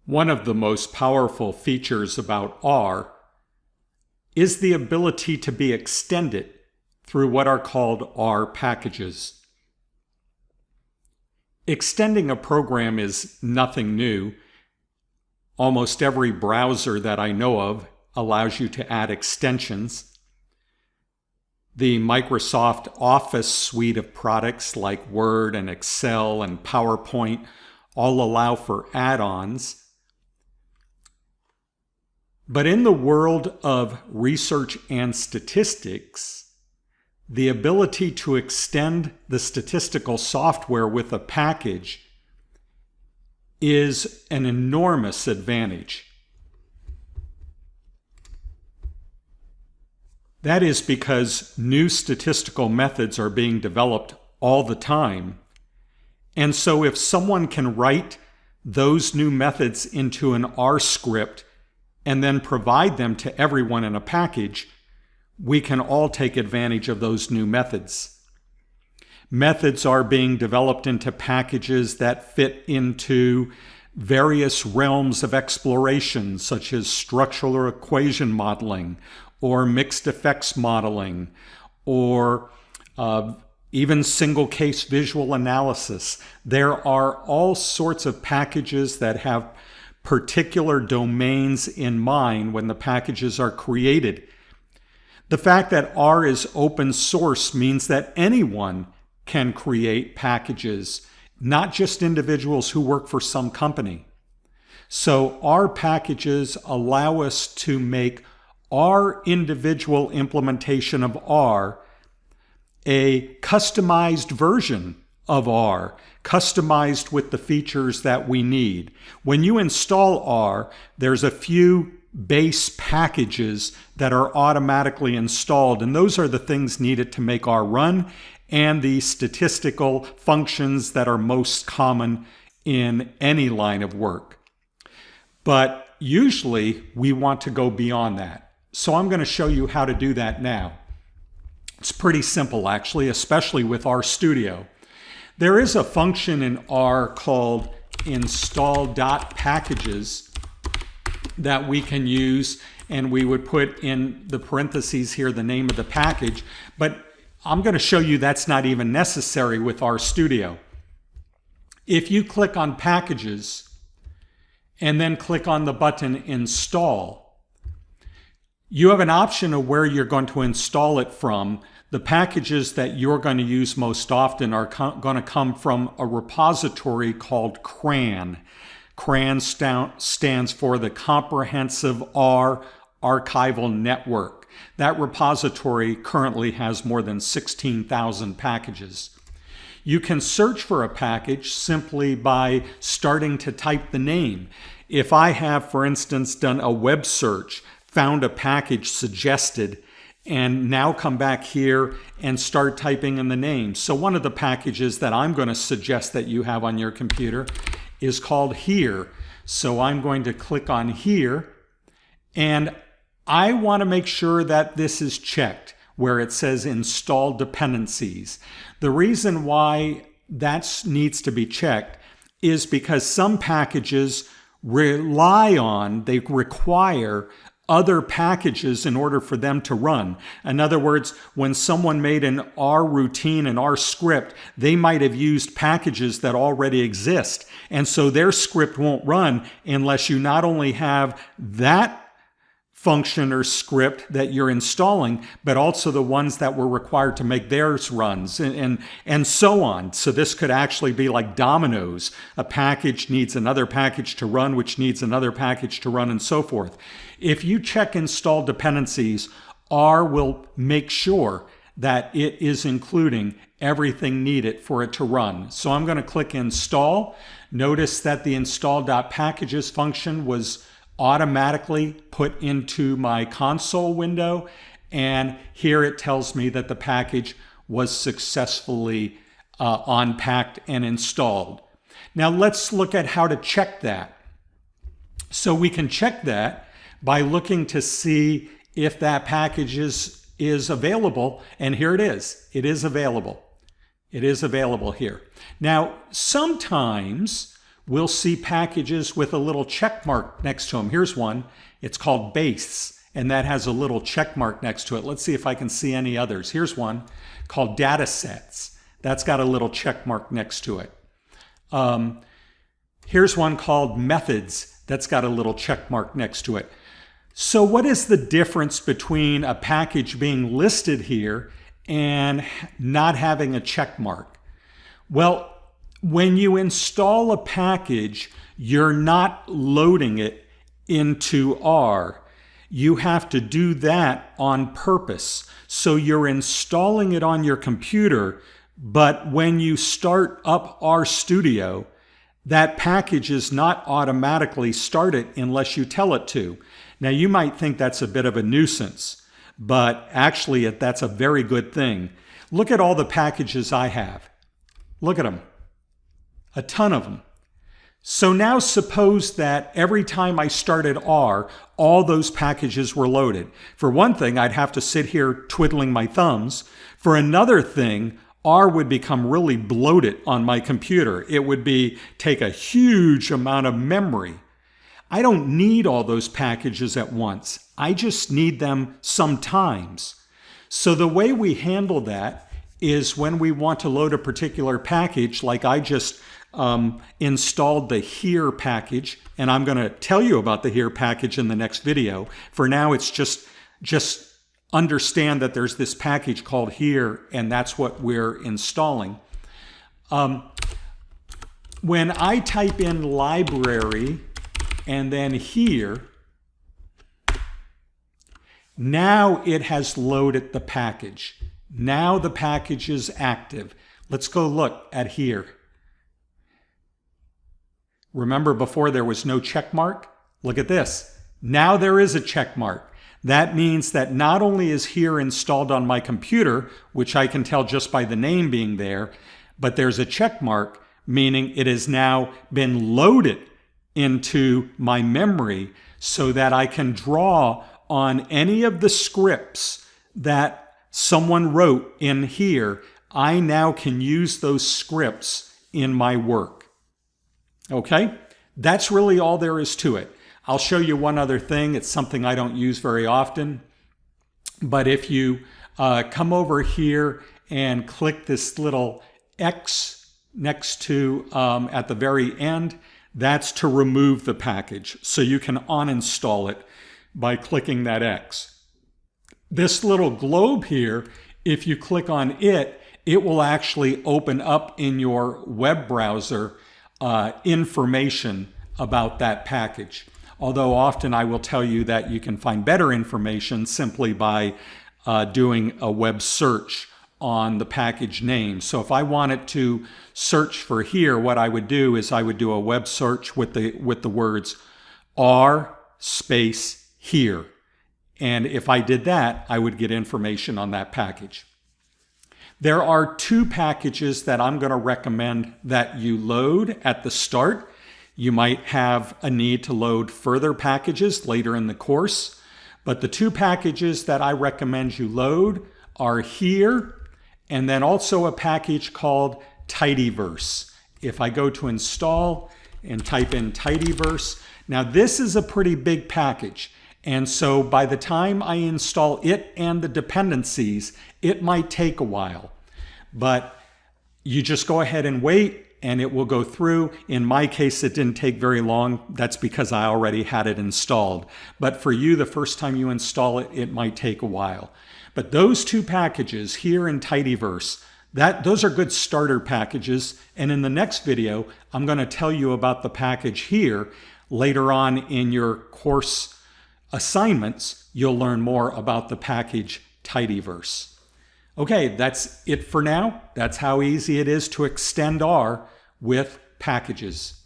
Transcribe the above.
One of the most powerful features about R is the ability to be extended through what are called R packages. Extending a program is nothing new. Almost every browser that I know of allows you to add extensions. The Microsoft Office suite of products like Word and Excel and PowerPoint all allow for add-ons. But in the world of research and statistics, the ability to extend the statistical software with a package is an enormous advantage. That is because new statistical methods are being developed all the time. And so if someone can write those new methods into an R script and then provide them to everyone in a package, we can all take advantage of those new methods. Methods are being developed into packages that fit into various realms of exploration, such as structural equation modeling, or mixed effects modeling, or even single case visual analysis. There are all sorts of packages that have particular domains in mind when the packages are created. The fact that R is open source means that anyone can create packages, not just individuals who work for some company. So R packages allow us to make our individual implementation of R a customized version of R, customized with the features that we need. When you install R, there's a few base packages that are automatically installed, and those are the things needed to make R run and the statistical functions that are most common in any line of work. But usually we want to go beyond that. So I'm going to show you how to do that now. It's pretty simple actually, especially with RStudio. There is a function in R called install.packages that we can use, and we would put in the parentheses here the name of the package, but I'm going to show you that's not even necessary with RStudio. If you click on Packages and then click on the button Install, you have an option of where you're going to install it from. The packages that you're going to use most often are going to come from a repository called CRAN. CRAN stands for the Comprehensive R Archival Network. That repository currently has more than 16,000 packages. You can search for a package simply by starting to type the name. If I have, for instance, done a web search, found a package suggested, and now come back here and start typing in the name. So one of the packages that I'm going to suggest that you have on your computer is called Here. So I'm going to click on Here, and I want to make sure that this is checked where it says Install Dependencies. The reason why that needs to be checked is because some packages they require other packages in order for them to run. In other words, when someone made an R routine, an R script, they might have used packages that already exist. And so their script won't run unless you not only have that function or script that you're installing, but also the ones that were required to make theirs runs, and so on. So this could actually be like dominoes. A package needs another package to run, which needs another package to run, and so forth. If you check install dependencies, R will make sure that it is including everything needed for it to run. So I'm going to click install. Notice that the install.packages function was automatically put into my console window, and here it tells me that the package was successfully unpacked and installed. Now let's look at how to check that. So we can check that by looking to see if that package is available, and here it is. It is available. It is available here. Now sometimes we'll see packages with a little check mark next to them. Here's one. It's called base, and that has a little check mark next to it. Let's see if I can see any others. Here's one called data sets. That's got a little check mark next to it. Here's one called methods. That's got a little check mark next to it. So what is the difference between a package being listed here and not having a check mark? Well, when you install a package, you're not loading it into R. You have to do that on purpose. So you're installing it on your computer, but when you start up RStudio, that package is not automatically started unless you tell it to. Now, you might think that's a bit of a nuisance, but actually that's a very good thing. Look at all the packages I have. Look at them. A ton of them. So now suppose that every time I started R, all those packages were loaded. For one thing, I'd have to sit here twiddling my thumbs. For another thing, R would become really bloated on my computer. It would take a huge amount of memory. I don't need all those packages at once. I just need them sometimes. So the way we handle that is when we want to load a particular package, like I just installed the here package, and I'm going to tell you about the here package in the next video. For now, it's just understand that there's this package called here, and that's what we're installing. When I type in library and then here, now it has loaded the package. Now the package is active. Let's go look at here. Remember before there was no check mark? Look at this. Now there is a check mark. That means that not only is here installed on my computer, which I can tell just by the name being there, but there's a check mark, meaning it has now been loaded into my memory so that I can draw on any of the scripts that someone wrote in here. I now can use those scripts in my work. Okay, that's really all there is to it. I'll show you one other thing. It's something I don't use very often. But if you come over here and click this little X next to at the very end, that's to remove the package. So you can uninstall it by clicking that X. This little globe here, if you click on it, it will actually open up in your web browser information about that package. Although often I will tell you that you can find better information simply by doing a web search on the package name. So if I wanted to search for here, what I would do is I would do a web search with the words R space here. And if I did that, I would get information on that package. There are two packages that I'm going to recommend that you load at the start. You might have a need to load further packages later in the course, but the two packages that I recommend you load are here, and then also a package called Tidyverse. If I go to install and type in Tidyverse, now this is a pretty big package. And so by the time I install it and the dependencies, it might take a while. But you just go ahead and wait and it will go through. In my case, it didn't take very long. That's because I already had it installed. But for you, the first time you install it, it might take a while. But those two packages here in Tidyverse, those are good starter packages. And in the next video, I'm going to tell you about the package here. Later on in your course assignments, you'll learn more about the package Tidyverse. Okay, that's it for now. That's how easy it is to extend R with packages.